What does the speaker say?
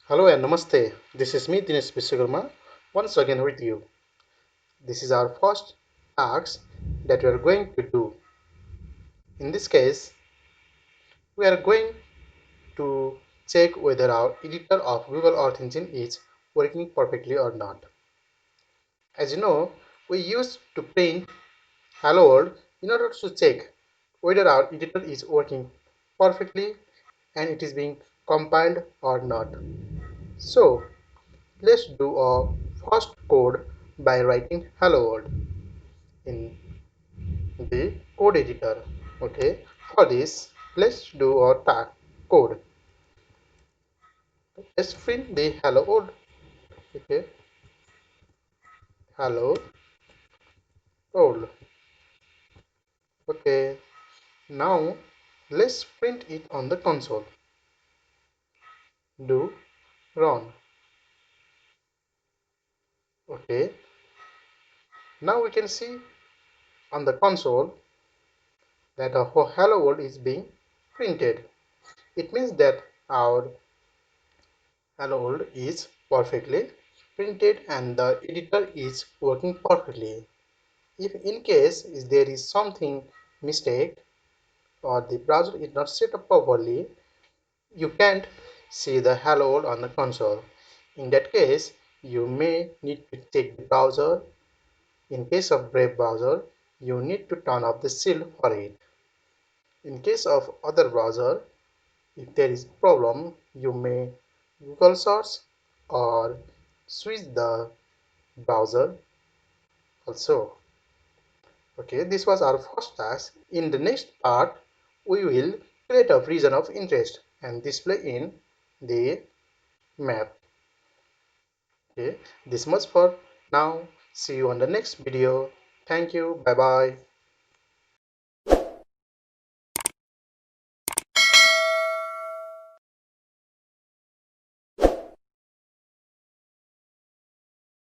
Hello and namaste. This is me, Dinesh Bishwakarma, once again with you. This is our first task that we are going to do. In this case, we are going to check whether our editor of Google Earth Engine is working perfectly or not. As you know, we used to print Hello World in order to check whether our editor is working perfectly and it is being compiled or not. So, let's do a first code by writing hello world in the code editor. Okay, for this let's do a tag code. Let's print the hello world. Okay, hello world. Okay, now let's print it on the console. Do run. Okay, now we can see on the console that a hello world is being printed. It means that our hello world is perfectly printed and the editor is working perfectly. If in case there is something mistake or the browser is not set up properly, you can't see the hello world on the console. In that case, you may need to check the browser. In case of Brave browser, you need to turn off the shield for it. In case of other browser, if there is problem, you may Google search or switch the browser also. Okay, this was our first task. In the next part, we will create a region of interest and display in the map. Okay, this much for now. See you on the next video. Thank you. Bye bye.